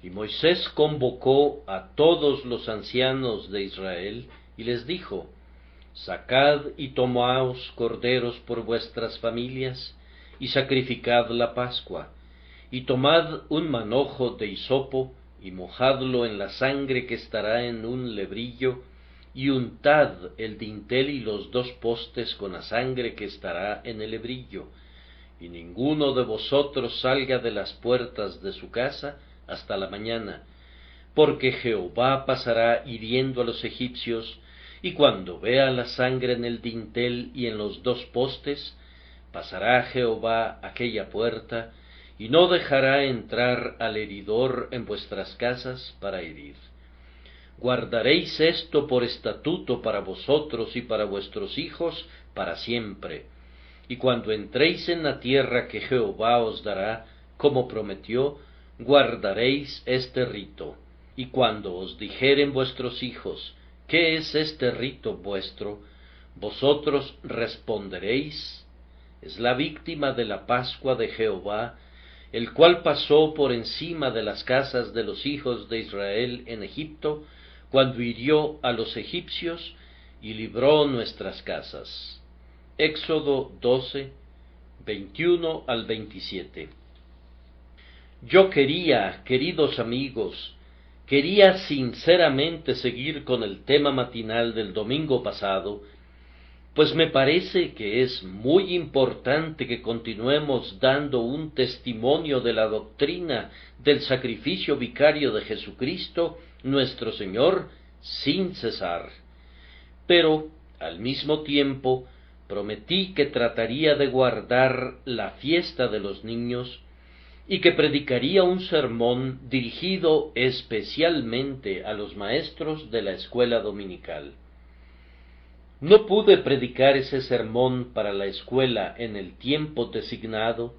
Y Moisés convocó a todos los ancianos de Israel, y les dijo: Sacad y tomaos corderos por vuestras familias, y sacrificad la Pascua, y tomad un manojo de hisopo, y mojadlo en la sangre que estará en un lebrillo, y untad el dintel y los 2 postes con la sangre que estará en el lebrillo, y ninguno de vosotros salga de las puertas de su casa hasta la mañana, porque Jehová pasará hiriendo a los egipcios, y cuando vea la sangre en el dintel y en los 2 postes, pasará Jehová aquella puerta, y no dejará entrar al heridor en vuestras casas para herir. Guardaréis esto por estatuto para vosotros y para vuestros hijos para siempre. Y cuando entréis en la tierra que Jehová os dará, como prometió, guardaréis este rito. Y cuando os dijeren vuestros hijos: ¿qué es este rito vuestro?, vosotros responderéis: es la víctima de la Pascua de Jehová, el cual pasó por encima de las casas de los hijos de Israel en Egipto, cuando hirió a los egipcios y libró nuestras casas. Éxodo 12, 21 al 27. Yo queridos amigos, quería sinceramente seguir con el tema matinal del domingo pasado, pues me parece que es muy importante que continuemos dando un testimonio de la doctrina del sacrificio vicario de Jesucristo, nuestro Señor, sin cesar. Pero, al mismo tiempo, prometí que trataría de guardar la fiesta de los niños y que predicaría un sermón dirigido especialmente a los maestros de la escuela dominical. No pude predicar ese sermón para la escuela en el tiempo designado,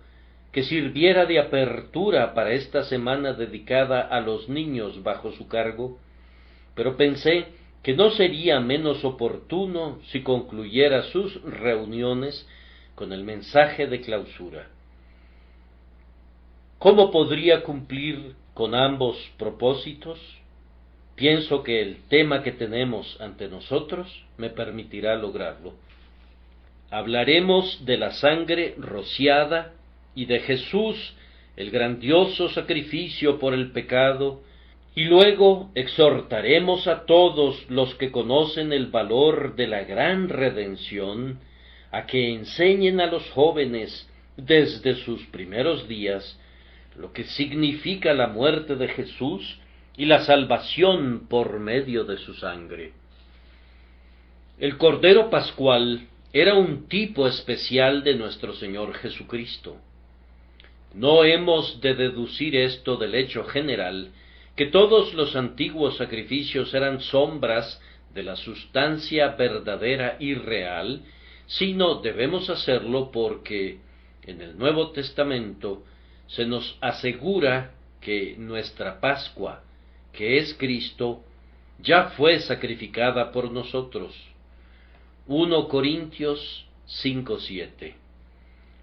que sirviera de apertura para esta semana dedicada a los niños bajo su cargo, pero pensé que no sería menos oportuno si concluyera sus reuniones con el mensaje de clausura. ¿Cómo podría cumplir con ambos propósitos? Pienso que el tema que tenemos ante nosotros me permitirá lograrlo. Hablaremos de la sangre rociada y de Jesús, el grandioso sacrificio por el pecado, y luego exhortaremos a todos los que conocen el valor de la gran redención a que enseñen a los jóvenes desde sus primeros días lo que significa la muerte de Jesús y la salvación por medio de su sangre. El Cordero Pascual era un tipo especial de nuestro Señor Jesucristo. No hemos de deducir esto del hecho general, que todos los antiguos sacrificios eran sombras de la sustancia verdadera y real, sino debemos hacerlo porque en el Nuevo Testamento se nos asegura que nuestra Pascua, que es Cristo, ya fue sacrificada por nosotros. 1 Corintios 5:7.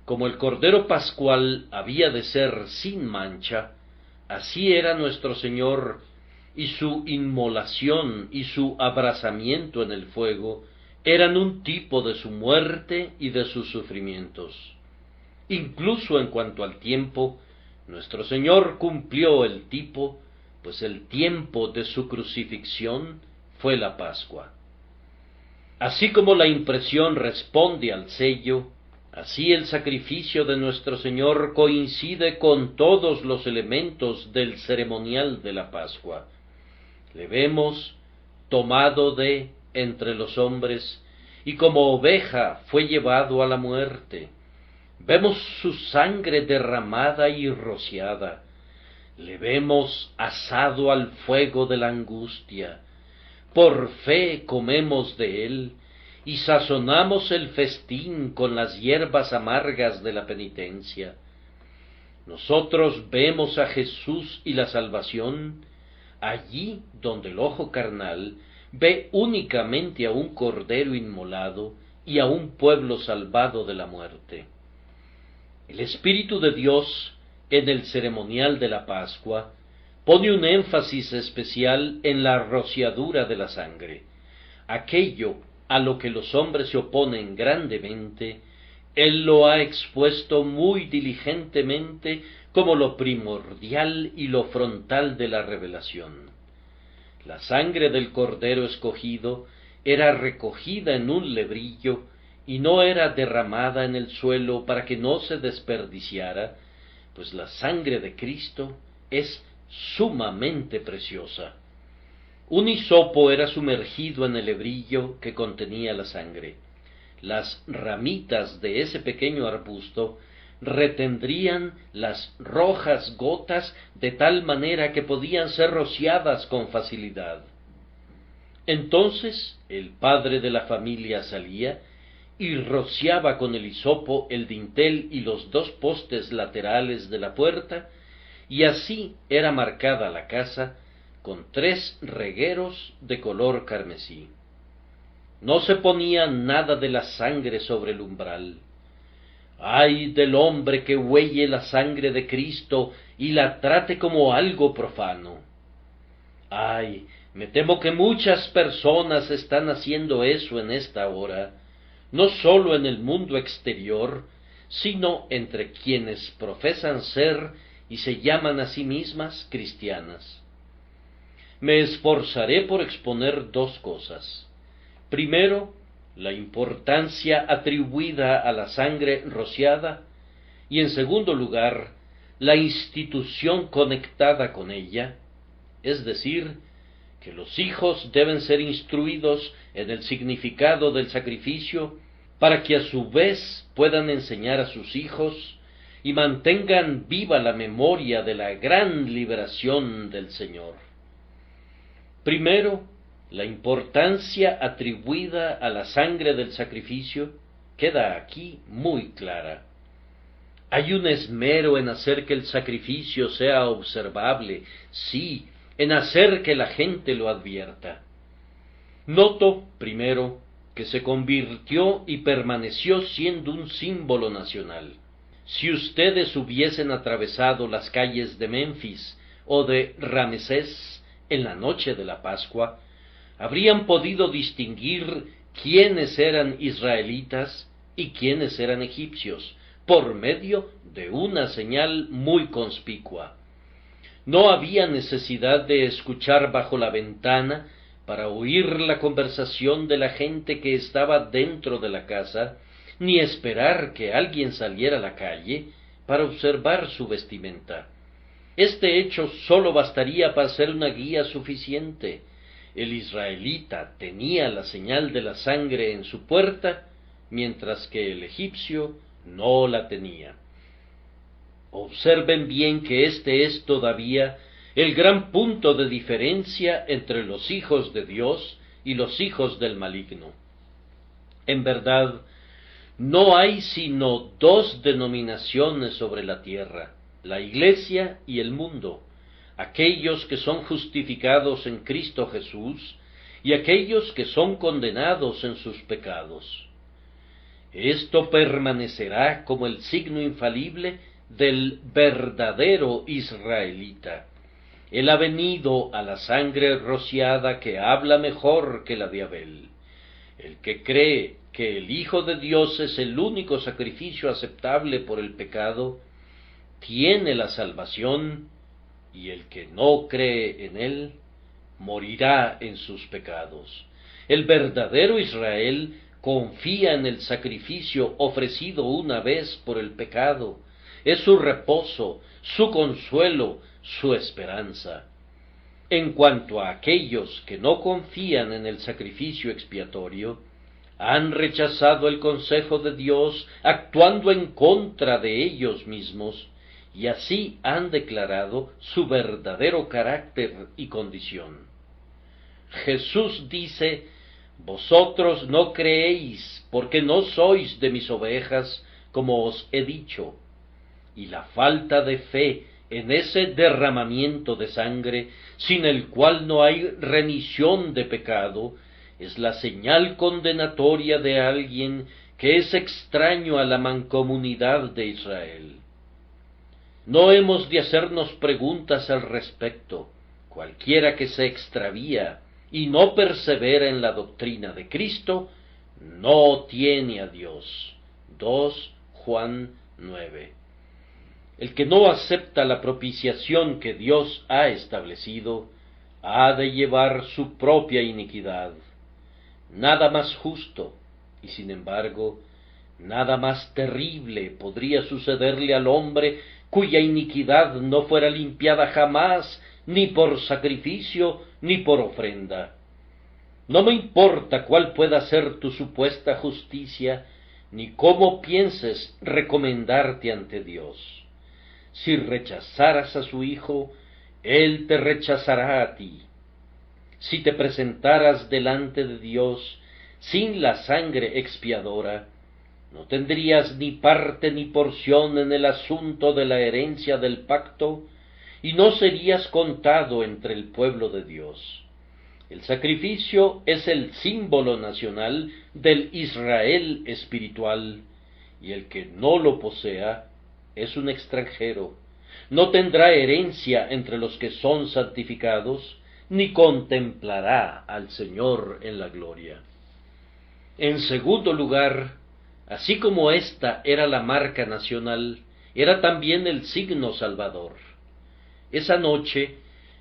Como el Cordero Pascual había de ser sin mancha, así era nuestro Señor, y su inmolación y su abrasamiento en el fuego eran un tipo de su muerte y de sus sufrimientos. Incluso en cuanto al tiempo, nuestro Señor cumplió el tipo, pues el tiempo de su crucifixión fue la Pascua. Así como la impresión responde al sello, así el sacrificio de nuestro Señor coincide con todos los elementos del ceremonial de la Pascua. Le vemos tomado de entre los hombres, y como oveja fue llevado a la muerte. Vemos su sangre derramada y rociada. Le vemos asado al fuego de la angustia. Por fe comemos de él, y sazonamos el festín con las hierbas amargas de la penitencia. Nosotros vemos a Jesús y la salvación allí donde el ojo carnal ve únicamente a un cordero inmolado y a un pueblo salvado de la muerte. El Espíritu de Dios, en el ceremonial de la Pascua, pone un énfasis especial en la rociadura de la sangre. Aquello a lo que los hombres se oponen grandemente, él lo ha expuesto muy diligentemente como lo primordial y lo frontal de la revelación. La sangre del cordero escogido era recogida en un lebrillo y no era derramada en el suelo para que no se desperdiciara, pues la sangre de Cristo es sumamente preciosa. Un hisopo era sumergido en el lebrillo que contenía la sangre. Las ramitas de ese pequeño arbusto retendrían las rojas gotas de tal manera que podían ser rociadas con facilidad. Entonces el padre de la familia salía y rociaba con el hisopo el dintel y los 2 postes laterales de la puerta, y así era marcada la casa con 3 regueros de color carmesí. No se ponía nada de la sangre sobre el umbral. ¡Ay del hombre que huelle la sangre de Cristo y la trate como algo profano! ¡Ay! Me temo que muchas personas están haciendo eso en esta hora, no sólo en el mundo exterior, sino entre quienes profesan ser y se llaman a sí mismas cristianas. Me esforzaré por exponer 2 cosas. Primero, la importancia atribuida a la sangre rociada, y en segundo lugar, la institución conectada con ella, es decir, que los hijos deben ser instruidos en el significado del sacrificio para que a su vez puedan enseñar a sus hijos y mantengan viva la memoria de la gran liberación del Señor. Primero, la importancia atribuida a la sangre del sacrificio queda aquí muy clara. Hay un esmero en hacer que el sacrificio sea observable, sí, en hacer que la gente lo advierta. Noto, primero, que se convirtió y permaneció siendo un símbolo nacional. Si ustedes hubiesen atravesado las calles de Memphis o de Ramesés en la noche de la Pascua, habrían podido distinguir quiénes eran israelitas y quiénes eran egipcios, por medio de una señal muy conspicua. No había necesidad de escuchar bajo la ventana para oír la conversación de la gente que estaba dentro de la casa, ni esperar que alguien saliera a la calle para observar su vestimenta. Este hecho sólo bastaría para ser una guía suficiente. El israelita tenía la señal de la sangre en su puerta, mientras que el egipcio no la tenía. Observen bien que este es todavía el gran punto de diferencia entre los hijos de Dios y los hijos del maligno. En verdad, no hay sino 2 denominaciones sobre la tierra, la Iglesia y el mundo, aquellos que son justificados en Cristo Jesús y aquellos que son condenados en sus pecados. Esto permanecerá como el signo infalible del verdadero israelita. Él ha venido a la sangre rociada que habla mejor que la de Abel. El que cree que el Hijo de Dios es el único sacrificio aceptable por el pecado, tiene la salvación, y el que no cree en él, morirá en sus pecados. El verdadero Israel confía en el sacrificio ofrecido una vez por el pecado. Es su reposo, su consuelo, su esperanza. En cuanto a aquellos que no confían en el sacrificio expiatorio, han rechazado el consejo de Dios actuando en contra de ellos mismos, y así han declarado su verdadero carácter y condición. Jesús dice: vosotros no creéis porque no sois de mis ovejas, como os he dicho. Y la falta de fe en ese derramamiento de sangre, sin el cual no hay remisión de pecado, es la señal condenatoria de alguien que es extraño a la mancomunidad de Israel. No hemos de hacernos preguntas al respecto. Cualquiera que se extravía y no persevera en la doctrina de Cristo, no tiene a Dios. 2 Juan 9. El que no acepta la propiciación que Dios ha establecido, ha de llevar su propia iniquidad. Nada más justo, y sin embargo, nada más terrible podría sucederle al hombre cuya iniquidad no fuera limpiada jamás, ni por sacrificio, ni por ofrenda. No me importa cuál pueda ser tu supuesta justicia, ni cómo pienses recomendarte ante Dios. Si rechazaras a su Hijo, Él te rechazará a ti. Si te presentaras delante de Dios sin la sangre expiadora, no tendrías ni parte ni porción en el asunto de la herencia del pacto, y no serías contado entre el pueblo de Dios. El sacrificio es el símbolo nacional del Israel espiritual, y el que no lo posea es un extranjero. No tendrá herencia entre los que son santificados, ni contemplará al Señor en la gloria. En segundo lugar, así como esta era la marca nacional, era también el signo salvador. Esa noche,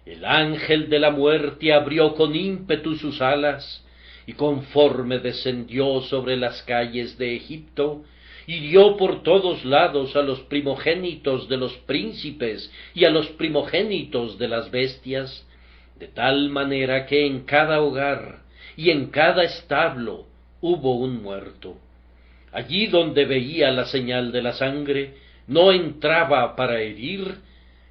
el ángel de la muerte abrió con ímpetu sus alas, y conforme descendió sobre las calles de Egipto, hirió por todos lados a los primogénitos de los príncipes y a los primogénitos de las bestias, de tal manera que en cada hogar y en cada establo hubo un muerto. Allí donde veía la señal de la sangre, no entraba para herir,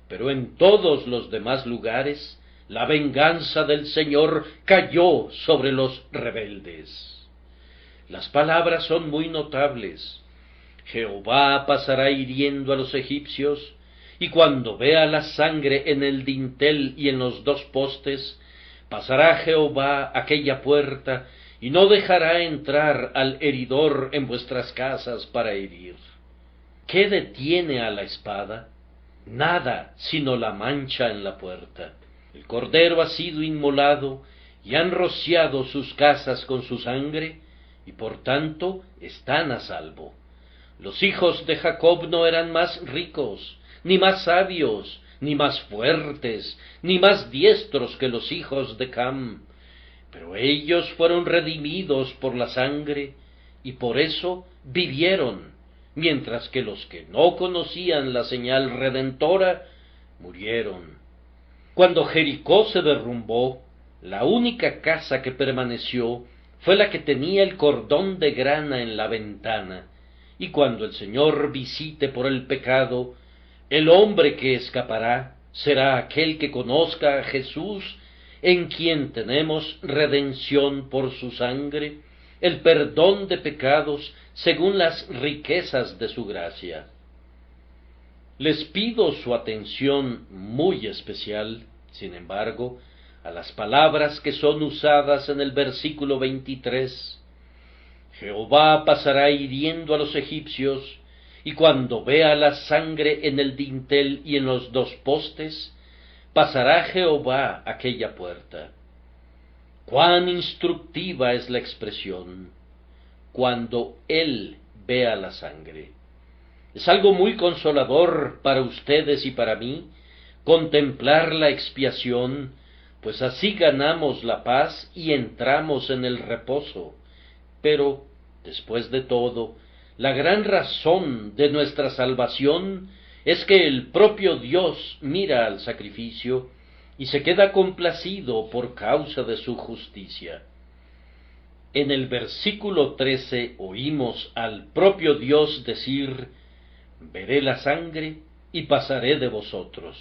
pero en todos los demás lugares, la venganza del Señor cayó sobre los rebeldes. Las palabras son muy notables. Jehová pasará hiriendo a los egipcios, y cuando vea la sangre en el dintel y en los dos postes, pasará Jehová aquella puerta, y no dejará entrar al heridor en vuestras casas para herir. ¿Qué detiene a la espada? Nada, sino la mancha en la puerta. El cordero ha sido inmolado, y han rociado sus casas con su sangre, y por tanto están a salvo. Los hijos de Jacob no eran más ricos, ni más sabios, ni más fuertes, ni más diestros que los hijos de Cam, pero ellos fueron redimidos por la sangre, y por eso vivieron, mientras que los que no conocían la señal redentora murieron. Cuando Jericó se derrumbó, la única casa que permaneció fue la que tenía el cordón de grana en la ventana, y cuando el Señor visite por el pecado, el hombre que escapará será aquel que conozca a Jesús, en quien tenemos redención por su sangre, el perdón de pecados según las riquezas de su gracia. Les pido su atención muy especial, sin embargo, a las palabras que son usadas en el versículo 23. Jehová pasará hiriendo a los egipcios, y cuando vea la sangre en el dintel y en los dos postes, pasará Jehová aquella puerta. Cuán instructiva es la expresión, cuando Él vea la sangre. Es algo muy consolador para ustedes y para mí contemplar la expiación, pues así ganamos la paz y entramos en el reposo. Pero, después de todo, la gran razón de nuestra salvación es que el propio Dios mira al sacrificio y se queda complacido por causa de su justicia. En el versículo 13 oímos al propio Dios decir: veré la sangre y pasaré de vosotros.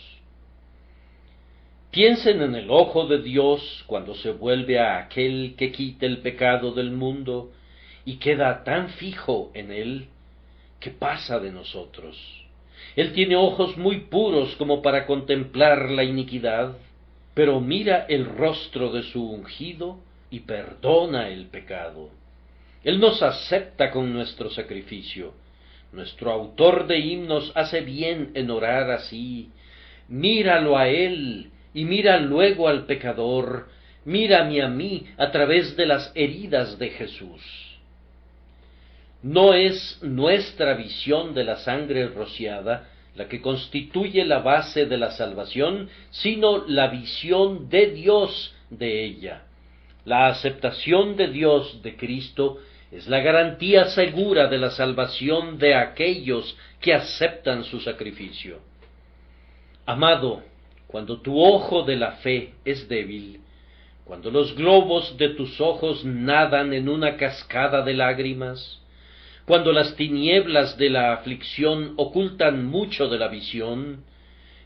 Piensen en el ojo de Dios cuando se vuelve a aquel que quita el pecado del mundo y queda tan fijo en él que pasa de nosotros. Él tiene ojos muy puros como para contemplar la iniquidad, pero mira el rostro de su ungido y perdona el pecado. Él nos acepta con nuestro sacrificio, Nuestro autor de himnos hace bien en orar así. Míralo a él, y mira luego al pecador, mírame a mí a través de las heridas de Jesús. No es nuestra visión de la sangre rociada la que constituye la base de la salvación, sino la visión de Dios de ella. La aceptación de Dios de Cristo es la garantía segura de la salvación de aquellos que aceptan su sacrificio. Amado, cuando tu ojo de la fe es débil, cuando los globos de tus ojos nadan en una cascada de lágrimas, cuando las tinieblas de la aflicción ocultan mucho de la visión,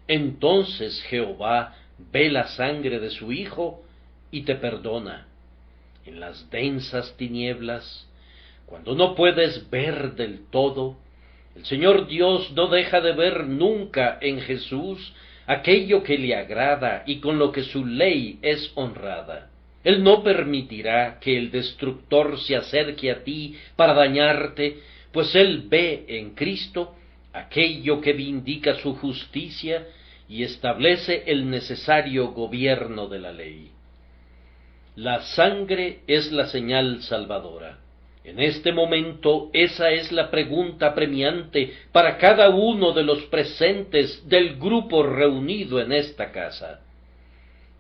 entonces Jehová ve la sangre de su Hijo y te perdona. En las densas tinieblas, cuando no puedes ver del todo, el Señor Dios no deja de ver nunca en Jesús aquello que le agrada y con lo que su ley es honrada. Él no permitirá que el destructor se acerque a ti para dañarte, pues Él ve en Cristo aquello que vindica su justicia y establece el necesario gobierno de la ley. La sangre es la señal salvadora. En este momento esa es la pregunta premiante para cada uno de los presentes del grupo reunido en esta casa.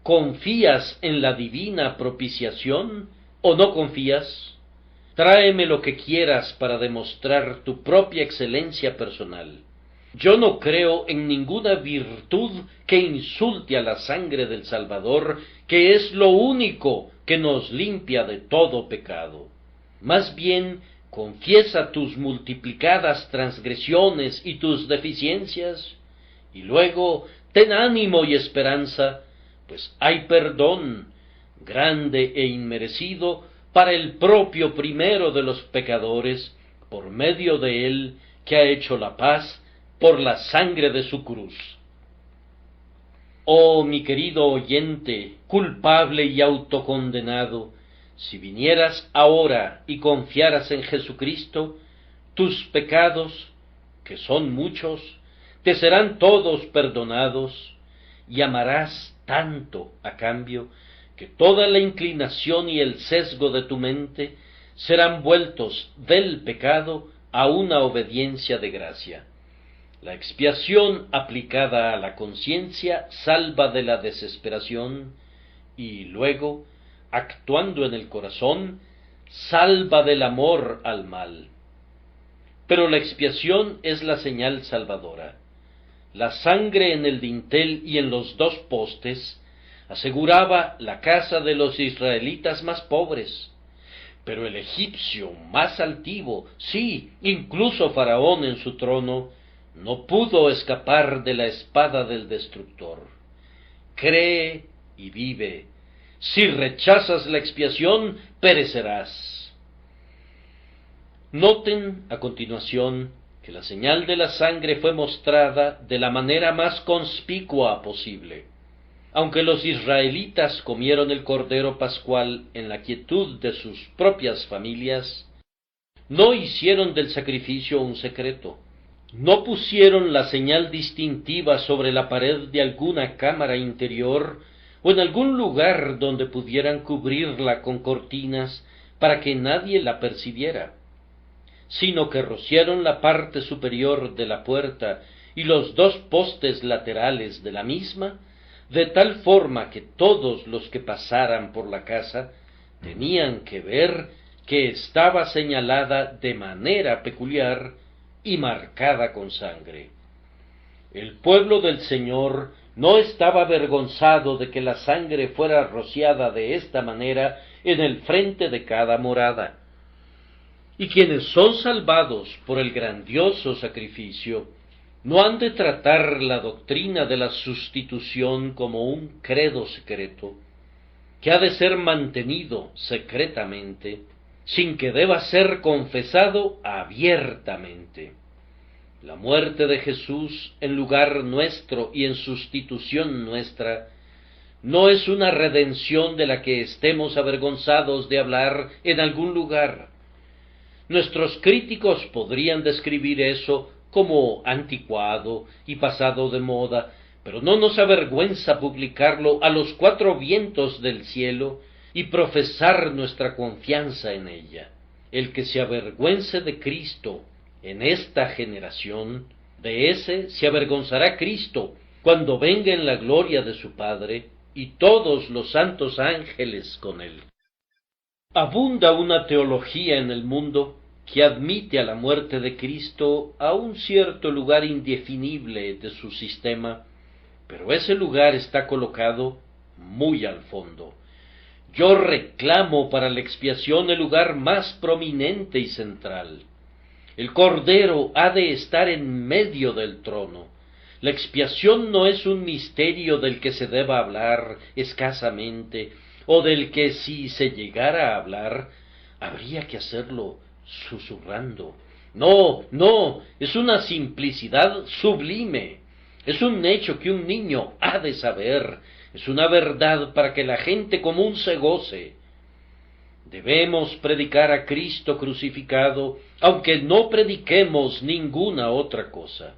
¿Confías en la divina propiciación o no confías? Tráeme lo que quieras para demostrar tu propia excelencia personal. Yo no creo en ninguna virtud que insulte a la sangre del Salvador, que es lo único que nos limpia de todo pecado. Más bien, confiesa tus multiplicadas transgresiones y tus deficiencias, y luego ten ánimo y esperanza, pues hay perdón, grande e inmerecido, para el propio primero de los pecadores, por medio de él, que ha hecho la paz por la sangre de su cruz. Oh, mi querido oyente, culpable y autocondenado, si vinieras ahora y confiaras en Jesucristo, tus pecados, que son muchos, te serán todos perdonados, y amarás tanto a cambio, que toda la inclinación y el sesgo de tu mente serán vueltos del pecado a una obediencia de gracia. La expiación aplicada a la conciencia salva de la desesperación, y luego, actuando en el corazón, salva del amor al mal. Pero la expiación es la señal salvadora. La sangre en el dintel y en los dos postes aseguraba la casa de los israelitas más pobres, pero el egipcio más altivo, sí, incluso Faraón en su trono, no pudo escapar de la espada del destructor. Cree y vive. Si rechazas la expiación, perecerás. Noten a continuación que la señal de la sangre fue mostrada de la manera más conspicua posible. Aunque los israelitas comieron el cordero pascual en la quietud de sus propias familias, no hicieron del sacrificio un secreto. No pusieron la señal distintiva sobre la pared de alguna cámara interior o en algún lugar donde pudieran cubrirla con cortinas para que nadie la percibiera, sino que rociaron la parte superior de la puerta y los dos postes laterales de la misma, de tal forma que todos los que pasaran por la casa tenían que ver que estaba señalada de manera peculiar y marcada con sangre. El pueblo del Señor no estaba avergonzado de que la sangre fuera rociada de esta manera en el frente de cada morada. Y quienes son salvados por el grandioso sacrificio, no han de tratar la doctrina de la sustitución como un credo secreto, que ha de ser mantenido secretamente, sin que deba ser confesado abiertamente. La muerte de Jesús en lugar nuestro y en sustitución nuestra no es una redención de la que estemos avergonzados de hablar en algún lugar, Nuestros críticos podrían describir eso como anticuado y pasado de moda, pero no nos avergüenza publicarlo a los cuatro vientos del cielo y profesar nuestra confianza en ella. El que se avergüence de Cristo en esta generación, de ese se avergonzará Cristo cuando venga en la gloria de su Padre y todos los santos ángeles con él. Abunda una teología en el mundo que admite a la muerte de Cristo a un cierto lugar indefinible de su sistema, pero ese lugar está colocado muy al fondo. Yo reclamo para la expiación el lugar más prominente y central. El Cordero ha de estar en medio del trono. La expiación no es un misterio del que se deba hablar escasamente, o del que si se llegara a hablar, habría que hacerlo susurrando. No, no, es una simplicidad sublime. Es un hecho que un niño ha de saber. Es una verdad para que la gente común se goce. Debemos predicar a Cristo crucificado, aunque no prediquemos ninguna otra cosa.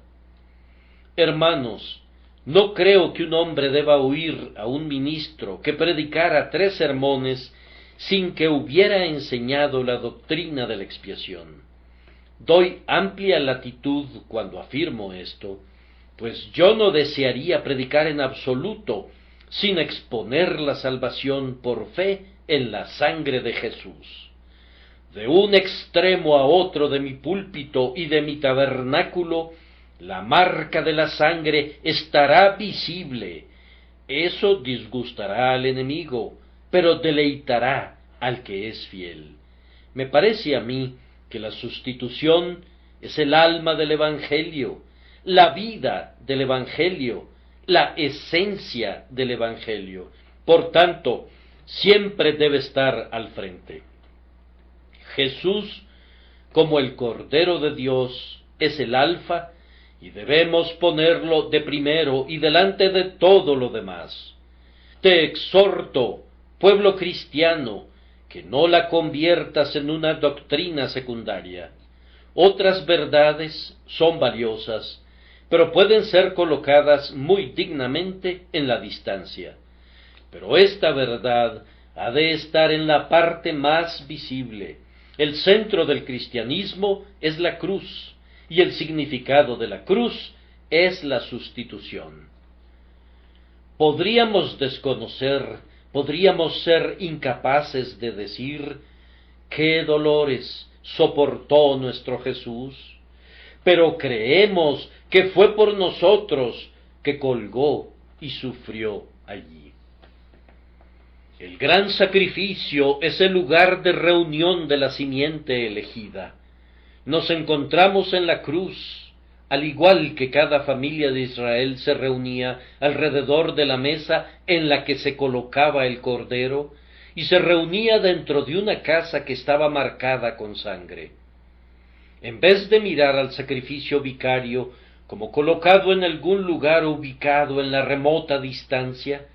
Hermanos, no creo que un hombre deba oír a un ministro que predicara 3 sermones sin que hubiera enseñado la doctrina de la expiación. Doy amplia latitud cuando afirmo esto, pues yo no desearía predicar en absoluto sin exponer la salvación por fe en la sangre de Jesús. De un extremo a otro de mi púlpito y de mi tabernáculo, la marca de la sangre estará visible. Eso disgustará al enemigo, pero deleitará al que es fiel. Me parece a mí que la sustitución es el alma del Evangelio, la vida del Evangelio, la esencia del Evangelio. Por tanto, siempre debe estar al frente. Jesús, como el Cordero de Dios, es el alfa, y debemos ponerlo de primero y delante de todo lo demás. Te exhorto, pueblo cristiano, que no la conviertas en una doctrina secundaria. Otras verdades son valiosas, pero pueden ser colocadas muy dignamente en la distancia. Pero esta verdad ha de estar en la parte más visible. El centro del cristianismo es la cruz, y el significado de la cruz es la sustitución. Podríamos desconocer, podríamos ser incapaces de decir qué dolores soportó nuestro Jesús, pero creemos que fue por nosotros que colgó y sufrió allí. El gran sacrificio es el lugar de reunión de la simiente elegida. Nos encontramos en la cruz, al igual que cada familia de Israel se reunía alrededor de la mesa en la que se colocaba el cordero, y se reunía dentro de una casa que estaba marcada con sangre. En vez de mirar al sacrificio vicario como colocado en algún lugar ubicado en la remota distancia,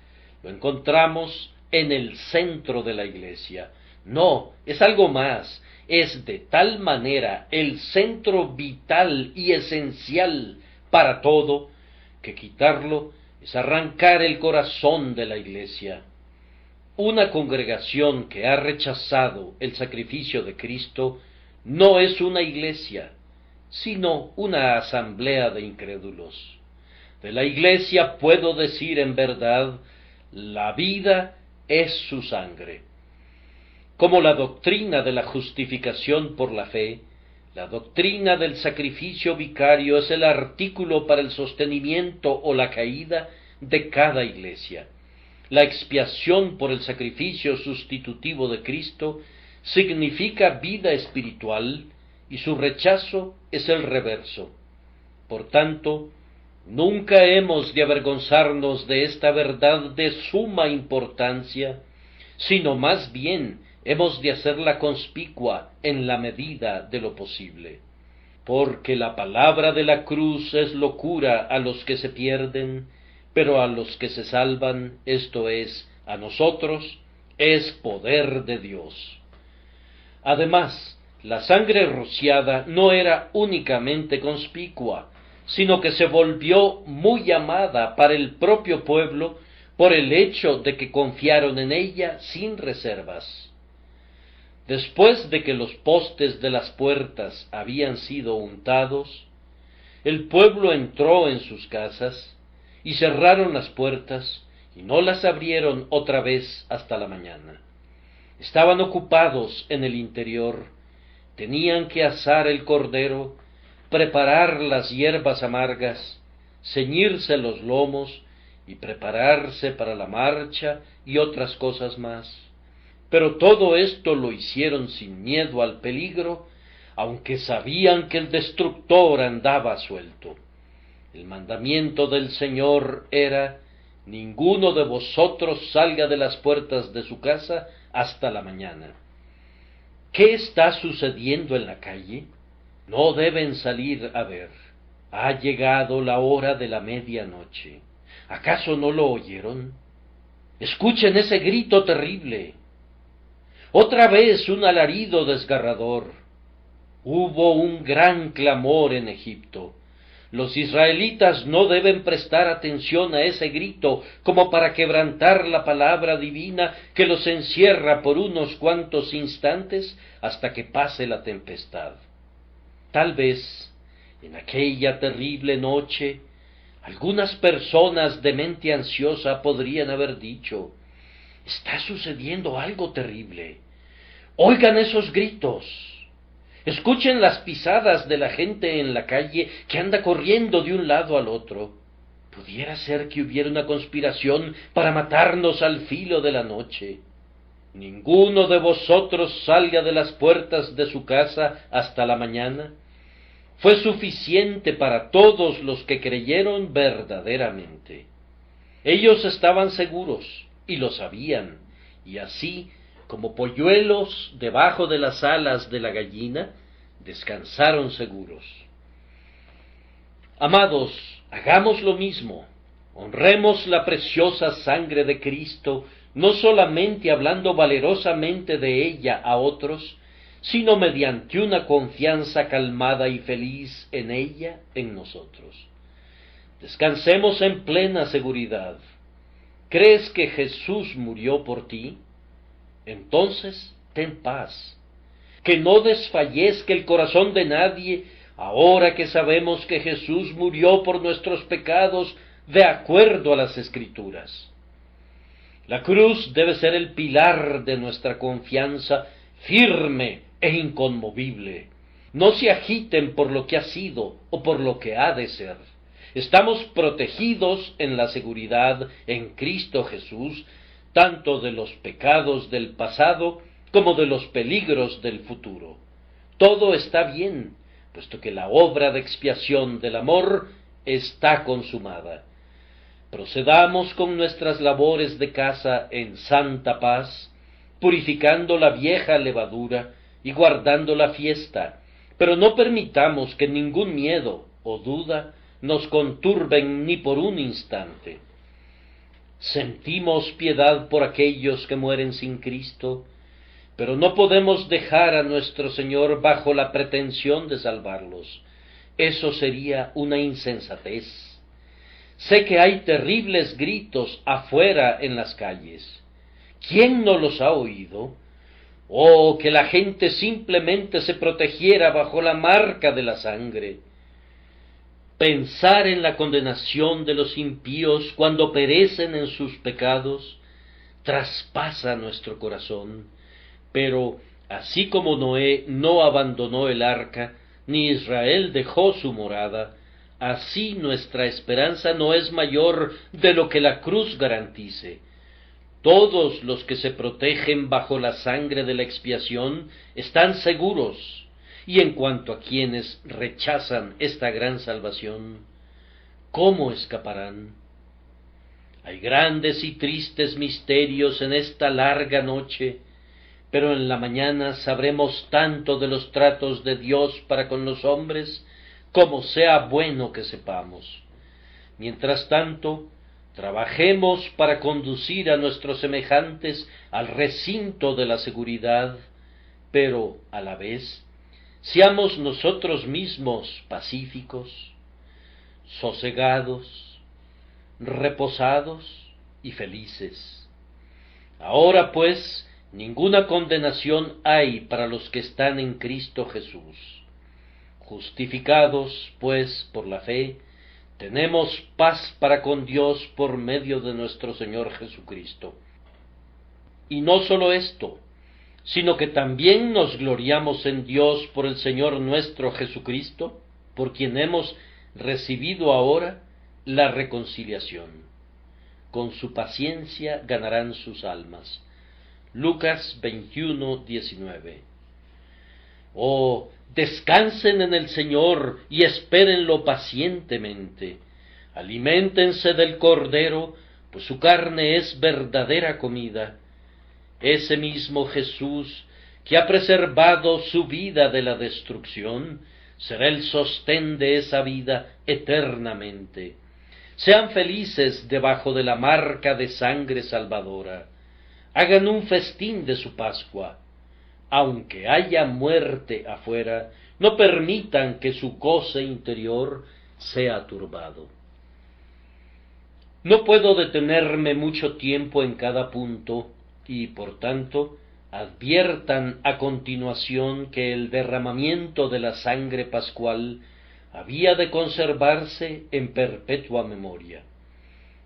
lo encontramos en el centro de la iglesia. No, es algo más. Es de tal manera el centro vital y esencial para todo, que quitarlo es arrancar el corazón de la iglesia. Una congregación que ha rechazado el sacrificio de Cristo no es una iglesia, sino una asamblea de incrédulos. De la iglesia puedo decir en verdad, la vida es su sangre. Como la doctrina de la justificación por la fe, la doctrina del sacrificio vicario es el artículo para el sostenimiento o la caída de cada iglesia. La expiación por el sacrificio sustitutivo de Cristo significa vida espiritual y su rechazo es el reverso. Por tanto, nunca hemos de avergonzarnos de esta verdad de suma importancia, sino más bien hemos de hacerla conspicua en la medida de lo posible. Porque la palabra de la cruz es locura a los que se pierden, pero a los que se salvan, esto es, a nosotros, es poder de Dios. Además, La sangre rociada no era únicamente conspicua, sino que se volvió muy amada para el propio pueblo por el hecho de que confiaron en ella sin reservas. Después de que los postes de las puertas habían sido untados, el pueblo entró en sus casas y cerraron las puertas y no las abrieron otra vez hasta la mañana. Estaban ocupados en el interior, tenían que asar el cordero, preparar las hierbas amargas, ceñirse los lomos y prepararse para la marcha y otras cosas más. Pero todo esto lo hicieron sin miedo al peligro, aunque sabían que el destructor andaba suelto. El mandamiento del Señor era: ninguno de vosotros salga de las puertas de su casa hasta la mañana. ¿Qué está sucediendo en la calle? No deben salir a ver. Ha llegado la hora de la medianoche. ¿Acaso no lo oyeron? Escuchen ese grito terrible. Otra vez un alarido desgarrador. Hubo un gran clamor en Egipto. Los israelitas no deben prestar atención a ese grito como para quebrantar la palabra divina que los encierra por unos cuantos instantes hasta que pase la tempestad. Tal vez, en aquella terrible noche, algunas personas de mente ansiosa podrían haber dicho: está sucediendo algo terrible. Oigan esos gritos. Escuchen las pisadas de la gente en la calle que anda corriendo de un lado al otro. Pudiera ser que hubiera una conspiración para matarnos al filo de la noche. Ninguno de vosotros salga de las puertas de su casa hasta la mañana. Fue suficiente para todos los que creyeron verdaderamente. Ellos estaban seguros y lo sabían, y así, como polluelos debajo de las alas de la gallina, descansaron seguros. Amados, hagamos lo mismo. Honremos la preciosa sangre de Cristo, no solamente hablando valerosamente de ella a otros, sino mediante una confianza calmada y feliz en ella, en nosotros. Descansemos en plena seguridad. ¿Crees que Jesús murió por ti? Entonces, ten paz. Que no desfallezca el corazón de nadie, ahora que sabemos que Jesús murió por nuestros pecados de acuerdo a las Escrituras. La cruz debe ser el pilar de nuestra confianza, firme e inconmovible. No se agiten por lo que ha sido o por lo que ha de ser. Estamos protegidos en la seguridad en Cristo Jesús, tanto de los pecados del pasado como de los peligros del futuro. Todo está bien, puesto que la obra de expiación del amor está consumada. Procedamos con nuestras labores de casa en santa paz, purificando la vieja levadura y guardando la fiesta, pero no permitamos que ningún miedo o duda nos conturben ni por un instante. Sentimos piedad por aquellos que mueren sin Cristo, pero no podemos dejar a nuestro Señor bajo la pretensión de salvarlos. Eso sería una insensatez. Sé que hay terribles gritos afuera en las calles. ¿Quién no los ha oído? Oh, que la gente simplemente se protegiera bajo la marca de la sangre. Pensar en la condenación de los impíos cuando perecen en sus pecados traspasa nuestro corazón, pero así como Noé no abandonó el arca, ni Israel dejó su morada, así nuestra esperanza no es mayor de lo que la cruz garantice. Todos los que se protegen bajo la sangre de la expiación están seguros. Y en cuanto a quienes rechazan esta gran salvación, ¿cómo escaparán? Hay grandes y tristes misterios en esta larga noche, pero en la mañana sabremos tanto de los tratos de Dios para con los hombres, como sea bueno que sepamos. Mientras tanto, trabajemos para conducir a nuestros semejantes al recinto de la seguridad, pero, a la vez, seamos nosotros mismos pacíficos, sosegados, reposados y felices. Ahora pues, ninguna condenación hay para los que están en Cristo Jesús. Justificados, pues, por la fe, tenemos paz para con Dios por medio de nuestro Señor Jesucristo. Y no solo esto, sino que también nos gloriamos en Dios por el Señor nuestro Jesucristo, por quien hemos recibido ahora la reconciliación. Con su paciencia ganarán sus almas. Lucas 21:19. Oh, descansen en el Señor y espérenlo pacientemente. Aliméntense del Cordero, pues su carne es verdadera comida. Ese mismo Jesús, que ha preservado su vida de la destrucción, será el sostén de esa vida eternamente. Sean felices debajo de la marca de sangre salvadora. Hagan un festín de su Pascua. Aunque haya muerte afuera, no permitan que su goce interior sea turbado. No puedo detenerme mucho tiempo en cada punto, y por tanto adviertan a continuación que el derramamiento de la sangre pascual había de conservarse en perpetua memoria.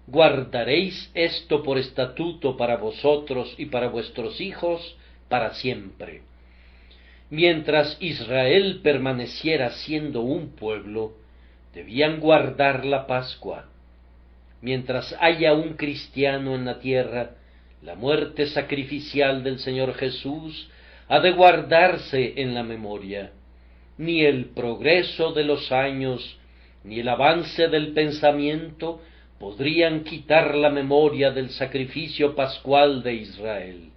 Guardaréis esto por estatuto para vosotros y para vuestros hijos para siempre. Mientras Israel permaneciera siendo un pueblo, debían guardar la Pascua. Mientras haya un cristiano en la tierra, la muerte sacrificial del Señor Jesús ha de guardarse en la memoria. Ni el progreso de los años, ni el avance del pensamiento podrían quitar la memoria del sacrificio pascual de Israel.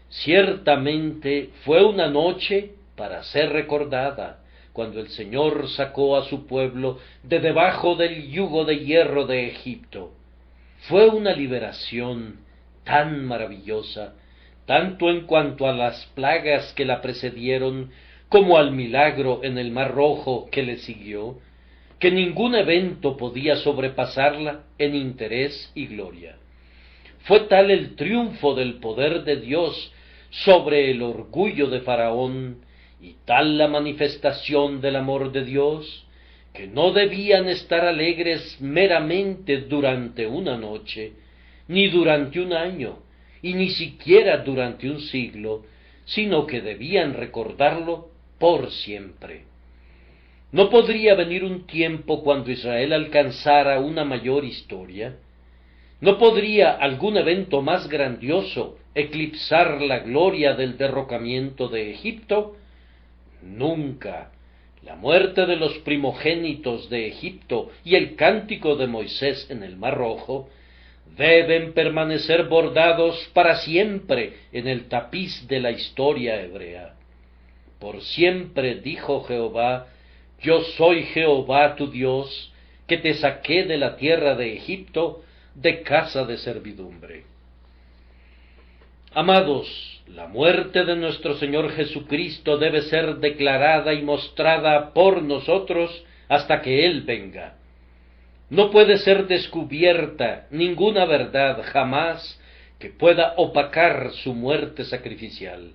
Ciertamente fue una noche para ser recordada, cuando el Señor sacó a su pueblo de debajo del yugo de hierro de Egipto. Fue una liberación tan maravillosa, tanto en cuanto a las plagas que la precedieron, como al milagro en el Mar Rojo que le siguió, que ningún evento podía sobrepasarla en interés y gloria. Fue tal el triunfo del poder de Dios sobre el orgullo de Faraón, y tal la manifestación del amor de Dios, que no debían estar alegres meramente durante una noche, ni durante un año, y ni siquiera durante un siglo, sino que debían recordarlo por siempre. ¿No podría venir un tiempo cuando Israel alcanzara una mayor historia? ¿No podría algún evento más grandioso eclipsar la gloria del derrocamiento de Egipto? Nunca. La muerte de los primogénitos de Egipto y el cántico de Moisés en el Mar Rojo deben permanecer bordados para siempre en el tapiz de la historia hebrea. Por siempre dijo Jehová: yo soy Jehová tu Dios, que te saqué de la tierra de Egipto, de casa de servidumbre. Amados, la muerte de nuestro Señor Jesucristo debe ser declarada y mostrada por nosotros hasta que Él venga. No puede ser descubierta ninguna verdad jamás que pueda opacar su muerte sacrificial.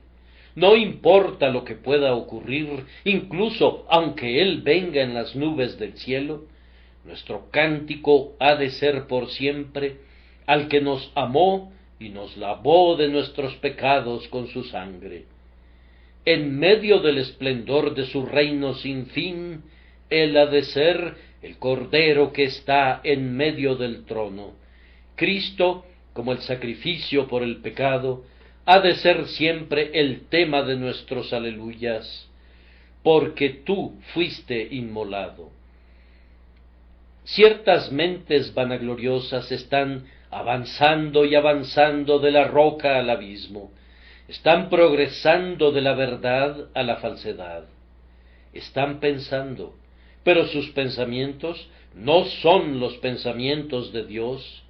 No importa lo que pueda ocurrir, incluso aunque Él venga en las nubes del cielo, nuestro cántico ha de ser por siempre al que nos amó y nos lavó de nuestros pecados con su sangre. En medio del esplendor de su reino sin fin, Él ha de ser el Cordero que está en medio del trono. Cristo, como el sacrificio por el pecado, ha de ser siempre el tema de nuestros aleluyas, porque tú fuiste inmolado. Ciertas mentes vanagloriosas están avanzando y avanzando de la roca al abismo, están progresando de la verdad a la falsedad. Están pensando, pero sus pensamientos no son los pensamientos de Dios,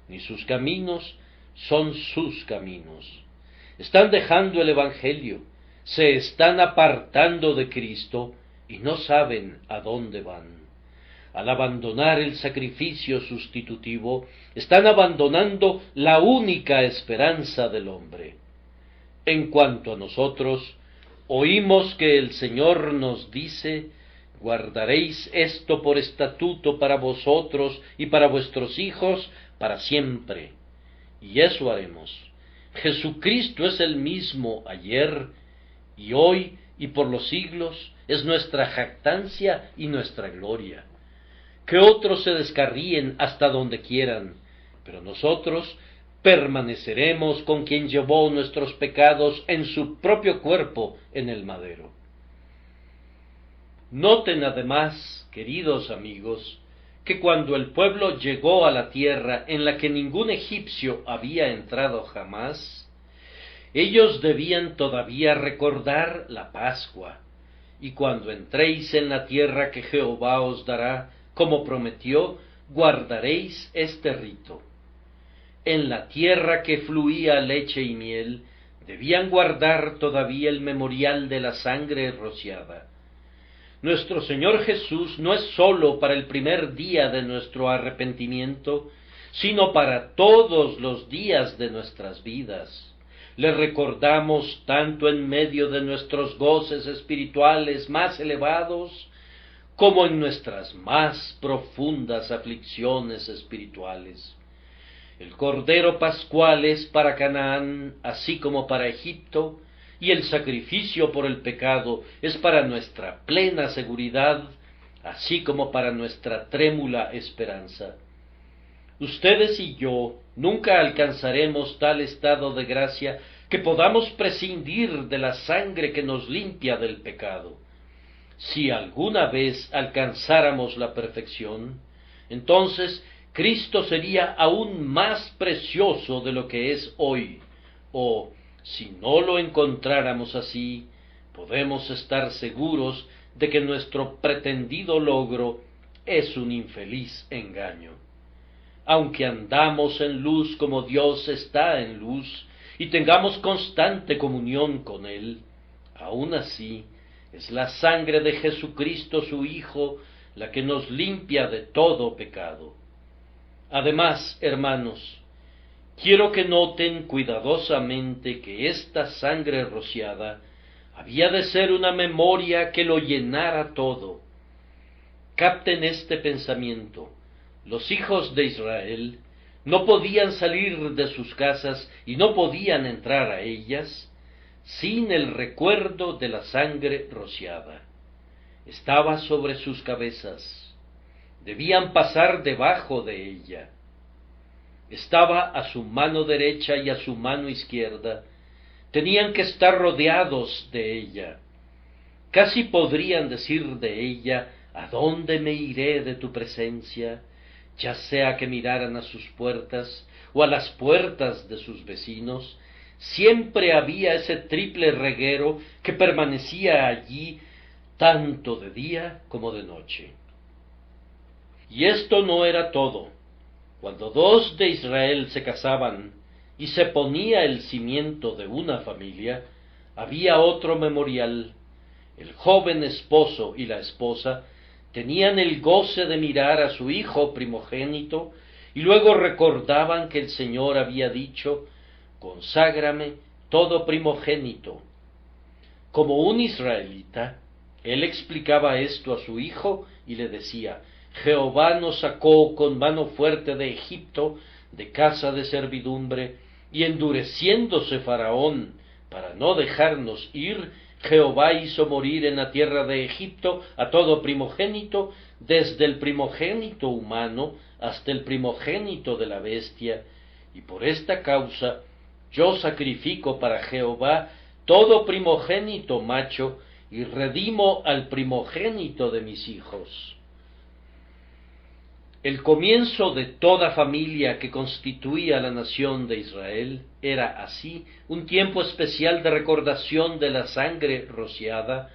ni sus caminos son sus caminos. Están dejando el Evangelio, se están apartando de Cristo y no saben a dónde van. Al abandonar el sacrificio sustitutivo, están abandonando la única esperanza del hombre. En cuanto a nosotros, oímos que el Señor nos dice: guardaréis esto por estatuto para vosotros y para vuestros hijos para siempre. Y eso haremos. Jesucristo es el mismo ayer y hoy y por los siglos, es nuestra jactancia y nuestra gloria. Que otros se descarríen hasta donde quieran, pero nosotros permaneceremos con quien llevó nuestros pecados en su propio cuerpo en el madero. Noten además, queridos amigos, que cuando el pueblo llegó a la tierra en la que ningún egipcio había entrado jamás, ellos debían todavía recordar la Pascua. Y cuando entréis en la tierra que Jehová os dará, como prometió, guardaréis este rito. En la tierra que fluía leche y miel, debían guardar todavía el memorial de la sangre rociada. Nuestro Señor Jesús no es sólo para el primer día de nuestro arrepentimiento, sino para todos los días de nuestras vidas. Le recordamos tanto en medio de nuestros goces espirituales más elevados, como en nuestras más profundas aflicciones espirituales. El Cordero Pascual es para Canaán, así como para Egipto, y el sacrificio por el pecado es para nuestra plena seguridad, así como para nuestra trémula esperanza. Ustedes y yo nunca alcanzaremos tal estado de gracia que podamos prescindir de la sangre que nos limpia del pecado. Si alguna vez alcanzáramos la perfección, entonces Cristo sería aún más precioso de lo que es hoy, o, si no lo encontráramos así, podemos estar seguros de que nuestro pretendido logro es un infeliz engaño. Aunque andamos en luz como Dios está en luz, y tengamos constante comunión con Él, aún así es la sangre de Jesucristo su Hijo la que nos limpia de todo pecado. Además, hermanos, quiero que noten cuidadosamente que esta sangre rociada había de ser una memoria que lo llenara todo. Capten este pensamiento: los hijos de Israel no podían salir de sus casas y no podían entrar a ellas sin el recuerdo de la sangre rociada. Estaba sobre sus cabezas, debían pasar debajo de ella. Estaba a su mano derecha y a su mano izquierda, tenían que estar rodeados de ella. Casi podrían decir de ella: ¿a dónde me iré de tu presencia? Ya sea que miraran a sus puertas o a las puertas de sus vecinos, siempre había ese triple reguero que permanecía allí tanto de día como de noche. Y esto no era todo. Cuando dos de Israel se casaban y se ponía el cimiento de una familia, había otro memorial. El joven esposo y la esposa tenían el goce de mirar a su hijo primogénito y luego recordaban que el Señor había dicho: conságrame todo primogénito. Como un israelita, él explicaba esto a su hijo y le decía: Jehová nos sacó con mano fuerte de Egipto, de casa de servidumbre, y endureciéndose Faraón para no dejarnos ir, Jehová hizo morir en la tierra de Egipto a todo primogénito, desde el primogénito humano hasta el primogénito de la bestia, y por esta causa yo sacrifico para Jehová todo primogénito macho, y redimo al primogénito de mis hijos. El comienzo de toda familia que constituía la nación de Israel era así un tiempo especial de recordación de la sangre rociada,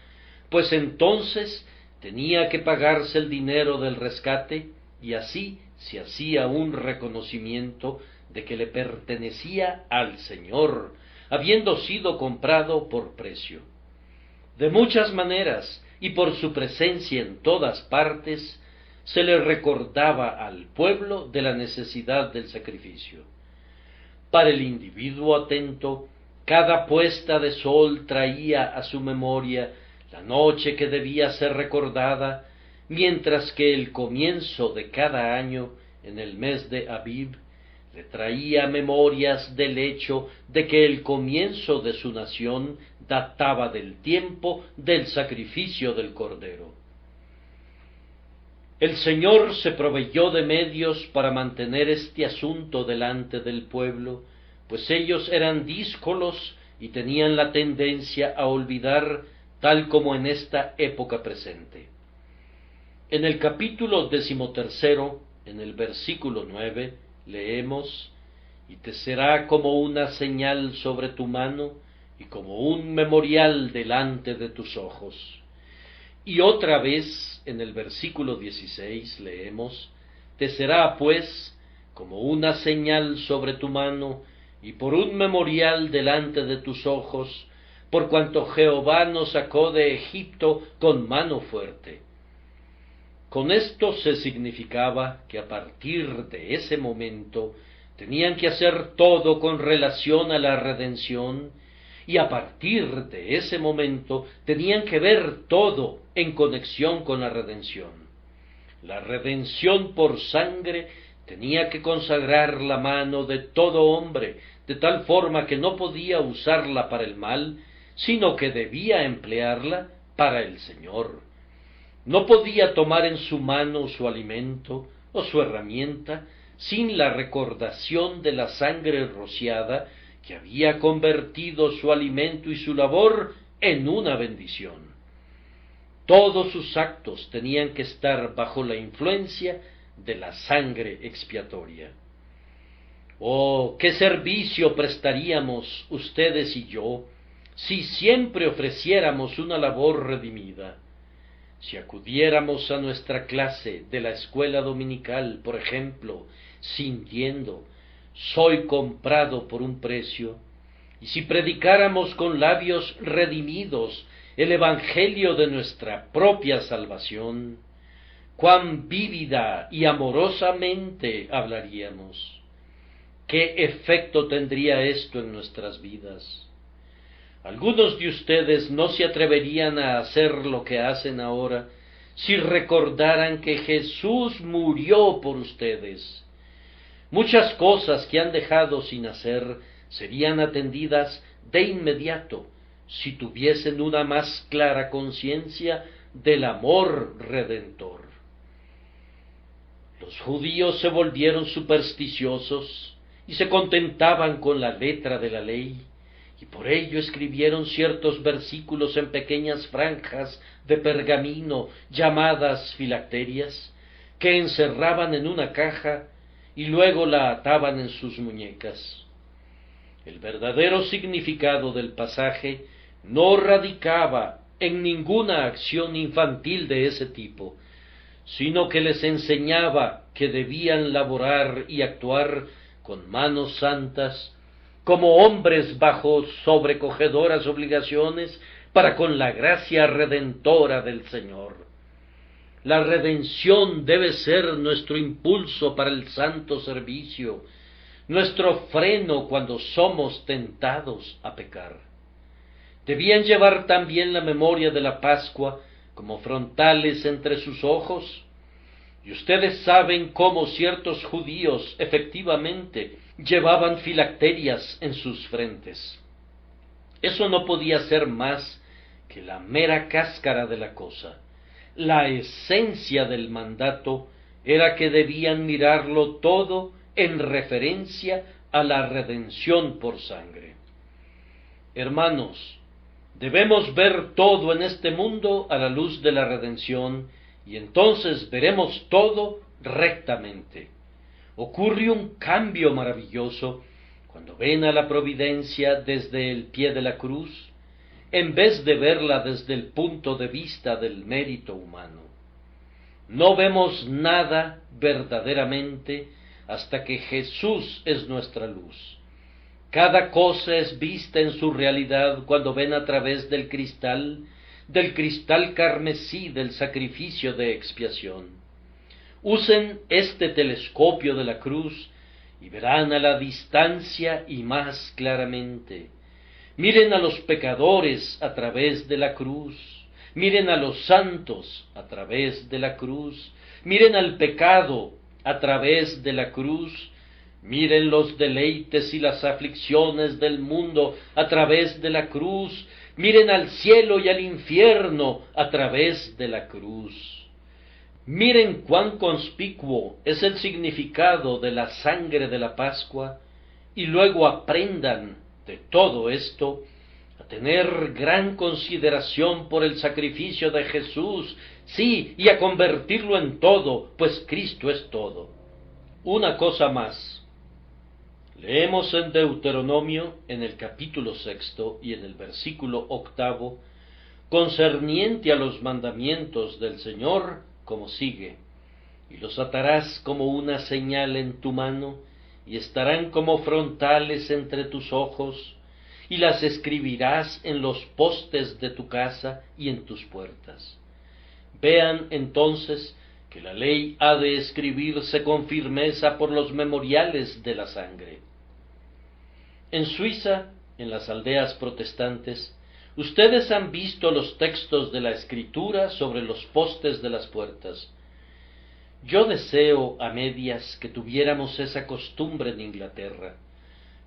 pues entonces tenía que pagarse el dinero del rescate y así se hacía un reconocimiento de que le pertenecía al Señor, habiendo sido comprado por precio. De muchas maneras, y por su presencia en todas partes, se le recordaba al pueblo de la necesidad del sacrificio. Para el individuo atento, cada puesta de sol traía a su memoria la noche que debía ser recordada, mientras que el comienzo de cada año, en el mes de Abib, le traía memorias del hecho de que el comienzo de su nación databa del tiempo del sacrificio del Cordero. El Señor se proveyó de medios para mantener este asunto delante del pueblo, pues ellos eran díscolos y tenían la tendencia a olvidar, tal como en esta época presente. En el capítulo 13, en el versículo 9, leemos: «Y te será como una señal sobre tu mano, y como un memorial delante de tus ojos». Y otra vez, en el versículo 16, leemos: «Te será, pues, como una señal sobre tu mano, y por un memorial delante de tus ojos, por cuanto Jehová nos sacó de Egipto con mano fuerte». Con esto se significaba que a partir de ese momento tenían que hacer todo con relación a la redención, y a partir de ese momento tenían que ver todo en conexión con la redención. La redención por sangre tenía que consagrar la mano de todo hombre, de tal forma que no podía usarla para el mal, sino que debía emplearla para el Señor. No podía tomar en su mano su alimento o su herramienta sin la recordación de la sangre rociada que había convertido su alimento y su labor en una bendición. Todos sus actos tenían que estar bajo la influencia de la sangre expiatoria. Oh, qué servicio prestaríamos ustedes y yo si siempre ofreciéramos una labor redimida. Si acudiéramos a nuestra clase de la escuela dominical, por ejemplo, sintiendo: «Soy comprado por un precio», y si predicáramos con labios redimidos el evangelio de nuestra propia salvación, cuán vívida y amorosamente hablaríamos. ¿Qué efecto tendría esto en nuestras vidas? Algunos de ustedes no se atreverían a hacer lo que hacen ahora si recordaran que Jesús murió por ustedes. Muchas cosas que han dejado sin hacer serían atendidas de inmediato si tuviesen una más clara conciencia del amor redentor. Los judíos se volvieron supersticiosos y se contentaban con la letra de la ley, y por ello escribieron ciertos versículos en pequeñas franjas de pergamino llamadas filacterias, que encerraban en una caja y luego la ataban en sus muñecas. El verdadero significado del pasaje no radicaba en ninguna acción infantil de ese tipo, sino que les enseñaba que debían laborar y actuar con manos santas, como hombres bajo sobrecogedoras obligaciones para con la gracia redentora del Señor. La redención debe ser nuestro impulso para el santo servicio, nuestro freno cuando somos tentados a pecar. Debían llevar también la memoria de la Pascua como frontales entre sus ojos, y ustedes saben cómo ciertos judíos efectivamente llevaban filacterias en sus frentes. Eso no podía ser más que la mera cáscara de la cosa. La esencia del mandato era que debían mirarlo todo en referencia a la redención por sangre. Hermanos, debemos ver todo en este mundo a la luz de la redención, y entonces veremos todo rectamente. Ocurre un cambio maravilloso cuando ven a la providencia desde el pie de la cruz, en vez de verla desde el punto de vista del mérito humano. No vemos nada verdaderamente hasta que Jesús es nuestra luz. Cada cosa es vista en su realidad cuando ven a través del cristal del cristal carmesí del sacrificio de expiación. Usen este telescopio de la cruz y verán a la distancia y más claramente. Miren a los pecadores a través de la cruz, miren a los santos a través de la cruz, miren al pecado a través de la cruz, miren los deleites y las aflicciones del mundo a través de la cruz, miren al cielo y al infierno a través de la cruz. Miren cuán conspicuo es el significado de la sangre de la Pascua, y luego aprendan de todo esto a tener gran consideración por el sacrificio de Jesús, sí, y a convertirlo en todo, pues Cristo es todo. Una cosa más. Leemos en Deuteronomio, en el capítulo 6 y en el versículo 8, concerniente a los mandamientos del Señor, como sigue: y los atarás como una señal en tu mano, y estarán como frontales entre tus ojos, y las escribirás en los postes de tu casa y en tus puertas. Vean entonces que la ley ha de escribirse con firmeza por los memoriales de la sangre. En Suiza, en las aldeas protestantes, ustedes han visto los textos de la Escritura sobre los postes de las puertas. Yo deseo a medias que tuviéramos esa costumbre en Inglaterra.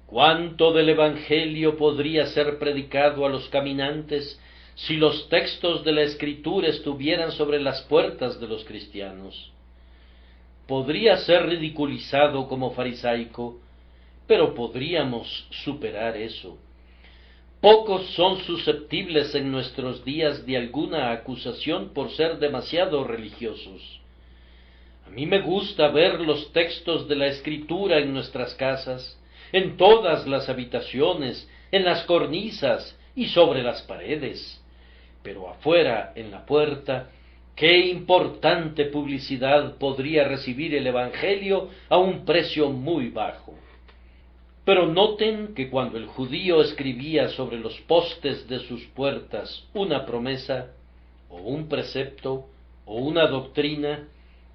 ¿Cuánto del Evangelio podría ser predicado a los caminantes si los textos de la Escritura estuvieran sobre las puertas de los cristianos? Podría ser ridiculizado como farisaico, pero podríamos superar eso. Pocos son susceptibles en nuestros días de alguna acusación por ser demasiado religiosos. A mí me gusta ver los textos de la Escritura en nuestras casas, en todas las habitaciones, en las cornisas y sobre las paredes. Pero afuera, en la puerta, qué importante publicidad podría recibir el Evangelio a un precio muy bajo. Pero noten que cuando el judío escribía sobre los postes de sus puertas una promesa, o un precepto, o una doctrina,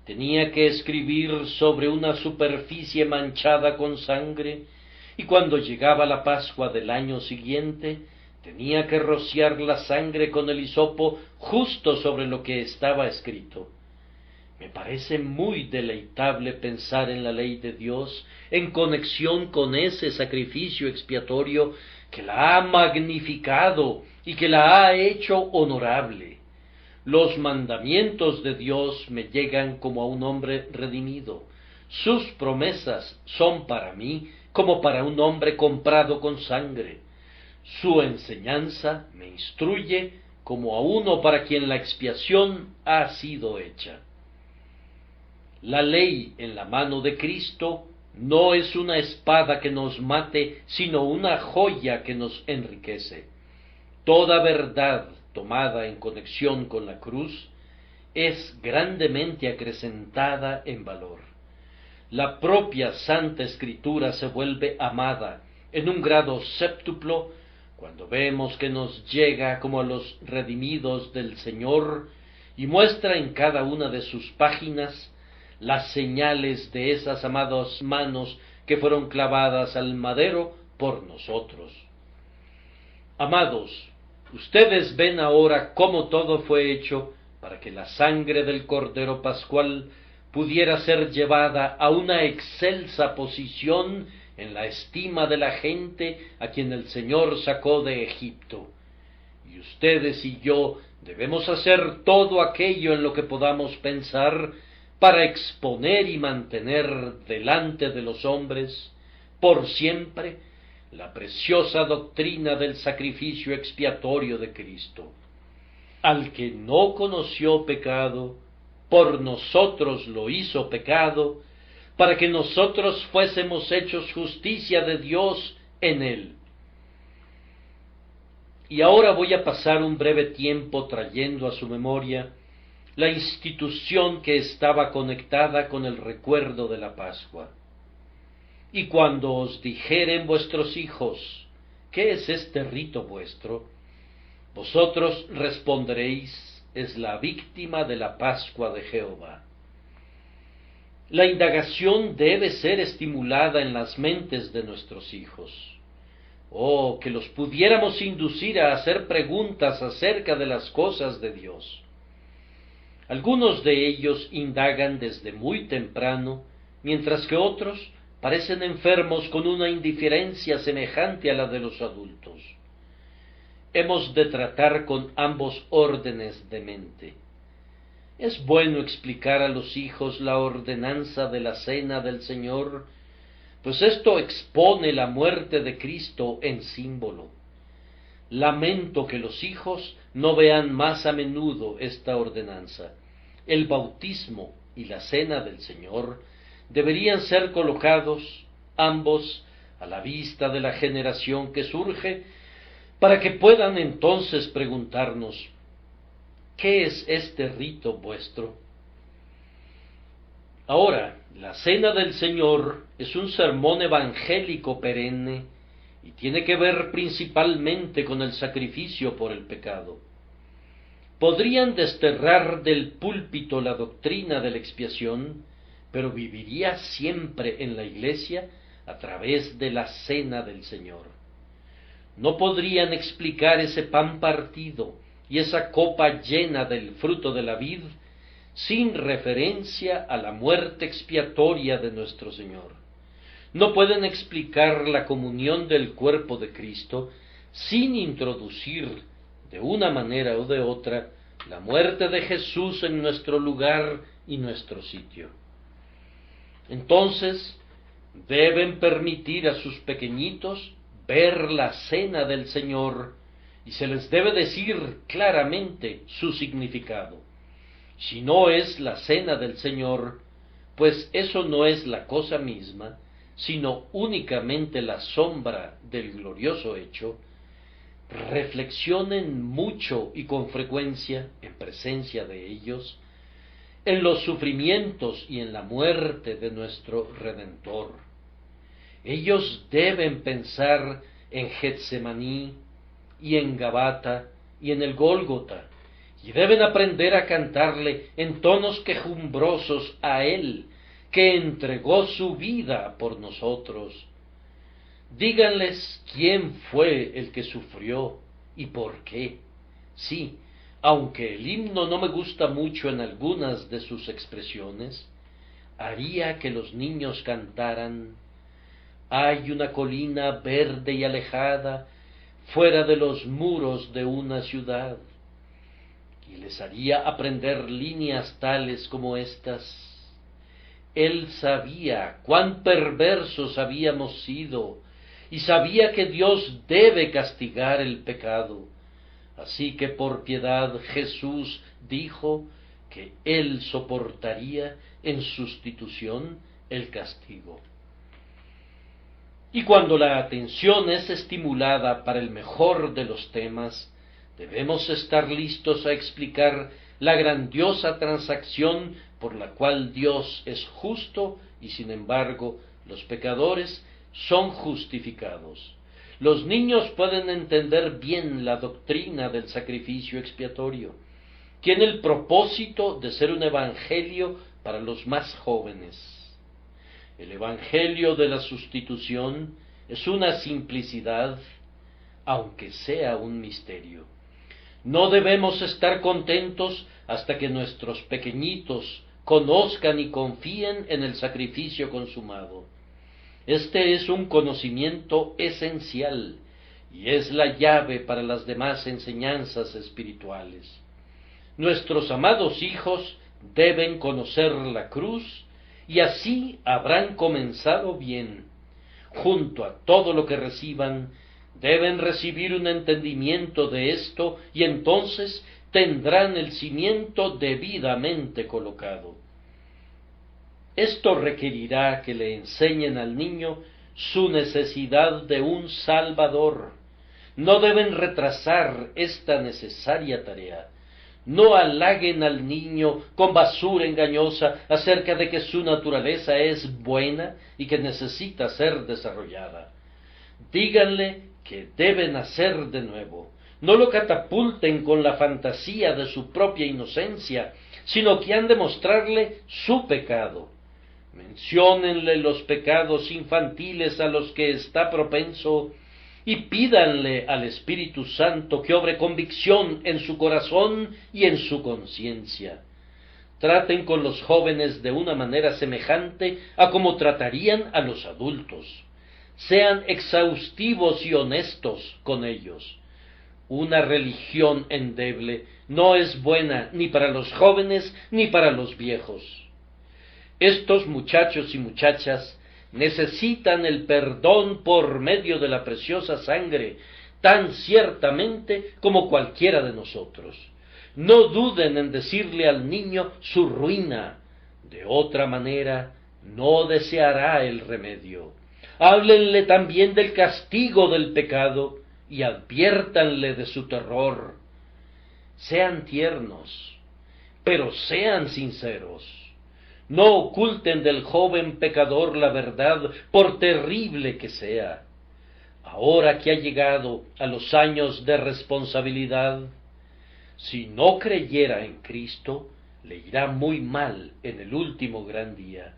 tenía que escribir sobre una superficie manchada con sangre, y cuando llegaba la Pascua del año siguiente, tenía que rociar la sangre con el hisopo justo sobre lo que estaba escrito. Me parece muy deleitable pensar en la ley de Dios en conexión con ese sacrificio expiatorio que la ha magnificado y que la ha hecho honorable. Los mandamientos de Dios me llegan como a un hombre redimido. Sus promesas son para mí como para un hombre comprado con sangre. Su enseñanza me instruye como a uno para quien la expiación ha sido hecha. La ley en la mano de Cristo no es una espada que nos mate, sino una joya que nos enriquece. Toda verdad tomada en conexión con la cruz es grandemente acrecentada en valor. La propia Santa Escritura se vuelve amada en un grado séptuplo cuando vemos que nos llega como a los redimidos del Señor y muestra en cada una de sus páginas las señales de esas amadas manos que fueron clavadas al madero por nosotros. Amados, ustedes ven ahora cómo todo fue hecho para que la sangre del Cordero Pascual pudiera ser llevada a una excelsa posición en la estima de la gente a quien el Señor sacó de Egipto. Y ustedes y yo debemos hacer todo aquello en lo que podamos pensar para exponer y mantener delante de los hombres, por siempre, la preciosa doctrina del sacrificio expiatorio de Cristo. Al que no conoció pecado, por nosotros lo hizo pecado, para que nosotros fuésemos hechos justicia de Dios en él. Y ahora voy a pasar un breve tiempo trayendo a su memoria la institución que estaba conectada con el recuerdo de la Pascua. Y cuando os dijeren vuestros hijos, ¿qué es este rito vuestro? Vosotros responderéis, es la víctima de la Pascua de Jehová. La indagación debe ser estimulada en las mentes de nuestros hijos. Oh, que los pudiéramos inducir a hacer preguntas acerca de las cosas de Dios. Algunos de ellos indagan desde muy temprano, mientras que otros parecen enfermos con una indiferencia semejante a la de los adultos. Hemos de tratar con ambos órdenes de mente. Es bueno explicar a los hijos la ordenanza de la cena del Señor, pues esto expone la muerte de Cristo en símbolo. Lamento que los hijos no vean más a menudo esta ordenanza. El bautismo y la cena del Señor deberían ser colocados, ambos, a la vista de la generación que surge, para que puedan entonces preguntarnos, ¿qué es este rito vuestro? Ahora, la cena del Señor es un sermón evangélico perenne y tiene que ver principalmente con el sacrificio por el pecado. Podrían desterrar del púlpito la doctrina de la expiación, pero viviría siempre en la iglesia a través de la cena del Señor. No podrían explicar ese pan partido y esa copa llena del fruto de la vid sin referencia a la muerte expiatoria de nuestro Señor. No pueden explicar la comunión del cuerpo de Cristo sin introducir, de una manera o de otra, la muerte de Jesús en nuestro lugar y nuestro sitio. Entonces, deben permitir a sus pequeñitos ver la cena del Señor y se les debe decir claramente su significado. Si no es la cena del Señor, pues eso no es la cosa misma, sino únicamente la sombra del glorioso hecho, reflexionen mucho y con frecuencia, en presencia de ellos, en los sufrimientos y en la muerte de nuestro Redentor. Ellos deben pensar en Getsemaní y en Gabata y en el Gólgota, y deben aprender a cantarle en tonos quejumbrosos a Él, que entregó su vida por nosotros. Díganles quién fue el que sufrió y por qué. Sí, aunque el himno no me gusta mucho en algunas de sus expresiones, haría que los niños cantaran: hay una colina verde y alejada, fuera de los muros de una ciudad. Y les haría aprender líneas tales como estas: Él sabía cuán perversos habíamos sido, y sabía que Dios debe castigar el pecado. Así que por piedad Jesús dijo que Él soportaría en sustitución el castigo. Y cuando la atención es estimulada para el mejor de los temas, debemos estar listos a explicar la grandiosa transacción por la cual Dios es justo y sin embargo los pecadores son justificados. Los niños pueden entender bien la doctrina del sacrificio expiatorio. Tiene el propósito de ser un evangelio para los más jóvenes. El evangelio de la sustitución es una simplicidad, aunque sea un misterio. No debemos estar contentos hasta que nuestros pequeñitos conozcan y confíen en el sacrificio consumado. Este es un conocimiento esencial y es la llave para las demás enseñanzas espirituales. Nuestros amados hijos deben conocer la cruz y así habrán comenzado bien. Junto a todo lo que reciban, deben recibir un entendimiento de esto y entonces tendrán el cimiento debidamente colocado. Esto requerirá que le enseñen al niño su necesidad de un Salvador. No deben retrasar esta necesaria tarea. No halaguen al niño con basura engañosa acerca de que su naturaleza es buena y que necesita ser desarrollada. Díganle que debe nacer de nuevo, no lo catapulten con la fantasía de su propia inocencia, sino que han de mostrarle su pecado. Menciónenle los pecados infantiles a los que está propenso y pídanle al Espíritu Santo que obre convicción en su corazón y en su conciencia. Traten con los jóvenes de una manera semejante a como tratarían a los adultos. Sean exhaustivos y honestos con ellos. Una religión endeble no es buena ni para los jóvenes ni para los viejos. Estos muchachos y muchachas necesitan el perdón por medio de la preciosa sangre, tan ciertamente como cualquiera de nosotros. No duden en decirle al niño su ruina, de otra manera no deseará el remedio. Háblenle también del castigo del pecado y adviértanle de su terror. Sean tiernos, pero sean sinceros. No oculten del joven pecador la verdad, por terrible que sea. Ahora que ha llegado a los años de responsabilidad, si no creyera en Cristo, le irá muy mal en el último gran día.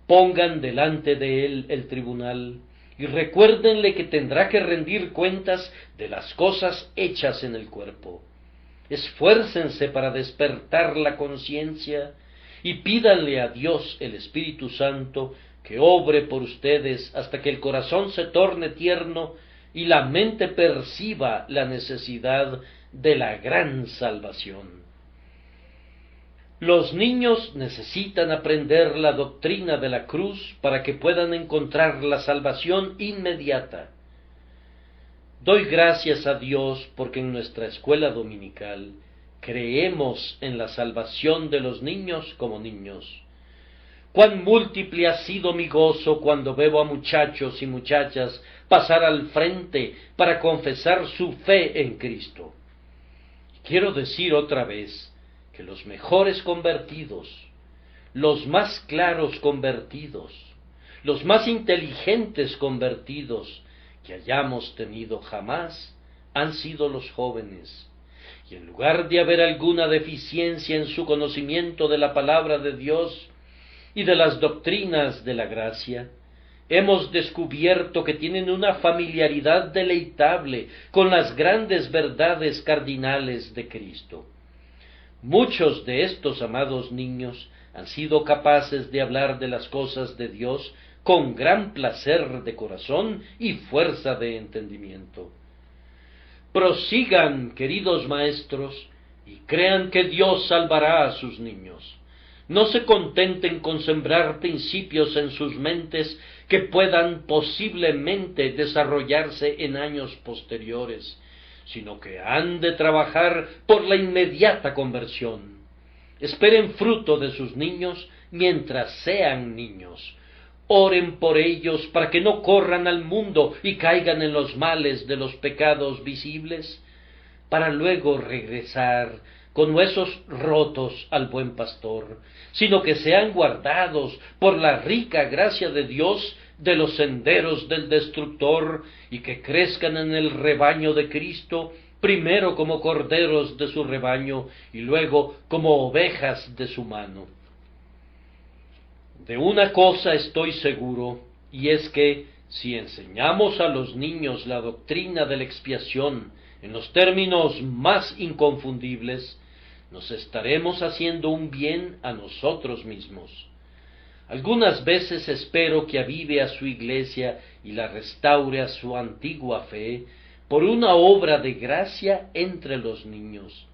Pongan delante de él el tribunal y recuérdenle que tendrá que rendir cuentas de las cosas hechas en el cuerpo. Esfuércense para despertar la conciencia y pídanle a Dios el Espíritu Santo que obre por ustedes hasta que el corazón se torne tierno y la mente perciba la necesidad de la gran salvación. Los niños necesitan aprender la doctrina de la cruz para que puedan encontrar la salvación inmediata. Doy gracias a Dios porque en nuestra escuela dominical creemos en la salvación de los niños como niños. Cuán múltiple ha sido mi gozo cuando veo a muchachos y muchachas pasar al frente para confesar su fe en Cristo. Quiero decir otra vez que los mejores convertidos, los más claros convertidos, los más inteligentes convertidos que hayamos tenido jamás han sido los jóvenes. Y en lugar de haber alguna deficiencia en su conocimiento de la palabra de Dios y de las doctrinas de la gracia, hemos descubierto que tienen una familiaridad deleitable con las grandes verdades cardinales de Cristo. Muchos de estos amados niños han sido capaces de hablar de las cosas de Dios con gran placer de corazón y fuerza de entendimiento. Prosigan, queridos maestros, y crean que Dios salvará a sus niños. No se contenten con sembrar principios en sus mentes que puedan posiblemente desarrollarse en años posteriores, sino que han de trabajar por la inmediata conversión. Esperen fruto de sus niños mientras sean niños. Oren por ellos para que no corran al mundo y caigan en los males de los pecados visibles, para luego regresar con huesos rotos al buen pastor, sino que sean guardados por la rica gracia de Dios de los senderos del destructor y que crezcan en el rebaño de Cristo, primero como corderos de su rebaño y luego como ovejas de su mano. De una cosa estoy seguro, y es que si enseñamos a los niños la doctrina de la expiación en los términos más inconfundibles, nos estaremos haciendo un bien a nosotros mismos. Algunas veces espero que avive a su iglesia y la restaure a su antigua fe por una obra de gracia entre los niños.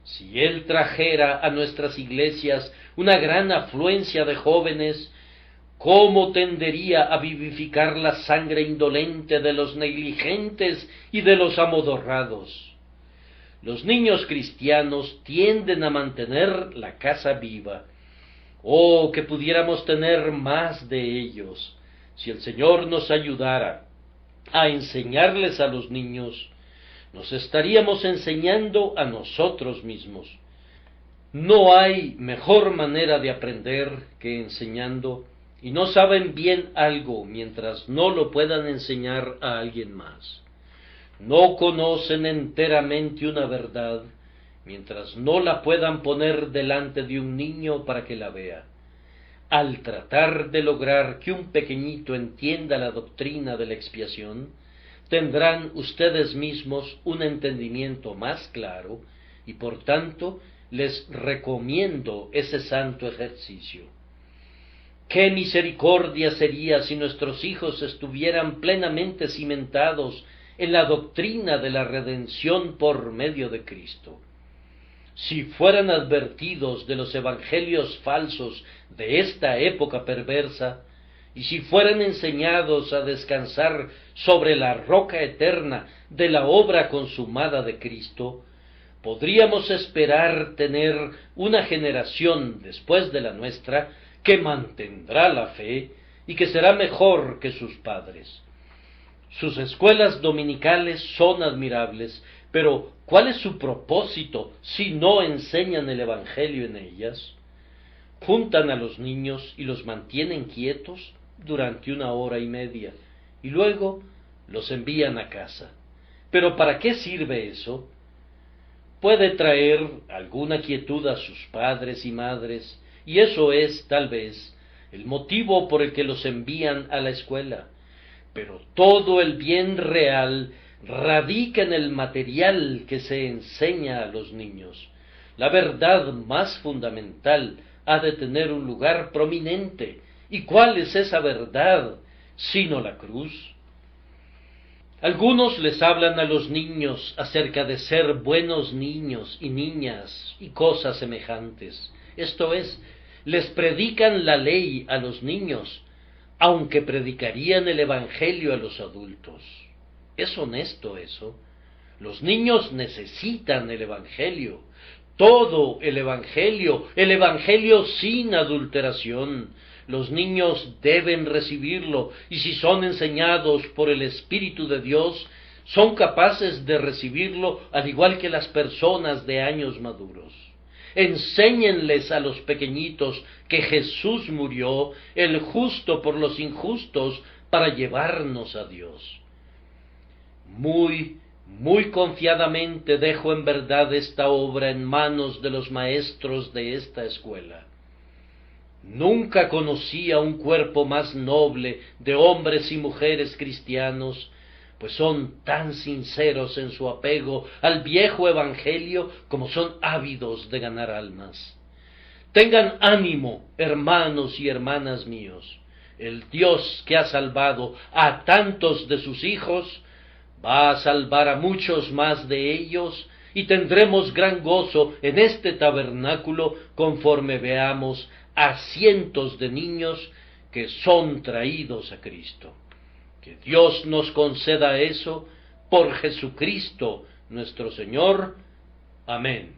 Si él trajera a nuestras iglesias una gran afluencia de jóvenes, ¿cómo tendería a vivificar la sangre indolente de los negligentes y de los amodorrados? Los niños cristianos tienden a mantener la casa viva. Oh, que pudiéramos tener más de ellos. Si el Señor nos ayudara a enseñarles a los niños, nos estaríamos enseñando a nosotros mismos. No hay mejor manera de aprender que enseñando, y no saben bien algo mientras no lo puedan enseñar a alguien más. no conocen enteramente una verdad, mientras no la puedan poner delante de un niño para que la vea. Al tratar de lograr que un pequeñito entienda la doctrina de la expiación, tendrán ustedes mismos un entendimiento más claro, y por tanto les recomiendo ese santo ejercicio. ¡Qué misericordia sería si nuestros hijos estuvieran plenamente cimentados en la doctrina de la redención por medio de Cristo! Si fueran advertidos de los evangelios falsos de esta época perversa, y si fueran enseñados a descansar sobre la roca eterna de la obra consumada de Cristo, podríamos esperar tener una generación después de la nuestra que mantendrá la fe y que será mejor que sus padres. Sus escuelas dominicales son admirables, pero ¿cuál es su propósito si no enseñan el Evangelio en ellas? Juntan a los niños y los mantienen quietos durante 1 hora y media, y luego los envían a casa. ¿Pero para qué sirve eso? Puede traer alguna quietud a sus padres y madres, y eso es, tal vez, el motivo por el que los envían a la escuela. Pero todo el bien real radica en el material que se enseña a los niños. La verdad más fundamental ha de tener un lugar prominente. ¿Y cuál es esa verdad, sino la cruz? Algunos les hablan a los niños acerca de ser buenos niños y niñas y cosas semejantes. Esto es, les predican la ley a los niños, aunque predicarían el Evangelio a los adultos. ¿Es honesto eso? Los niños necesitan el Evangelio, todo el Evangelio sin adulteración. Los niños deben recibirlo, y si son enseñados por el Espíritu de Dios, son capaces de recibirlo al igual que las personas de años maduros. Enséñenles a los pequeñitos que Jesús murió, el justo por los injustos, para llevarnos a Dios. Muy confiadamente dejo en verdad esta obra en manos de los maestros de esta escuela. Nunca conocí a un cuerpo más noble de hombres y mujeres cristianos, pues son tan sinceros en su apego al viejo evangelio como son ávidos de ganar almas. Tengan ánimo, hermanos y hermanas míos. El Dios que ha salvado a tantos de sus hijos, va a salvar a muchos más de ellos, y tendremos gran gozo en este tabernáculo conforme veamos a cientos de niños que son traídos a Cristo. Que Dios nos conceda eso por Jesucristo nuestro Señor. Amén.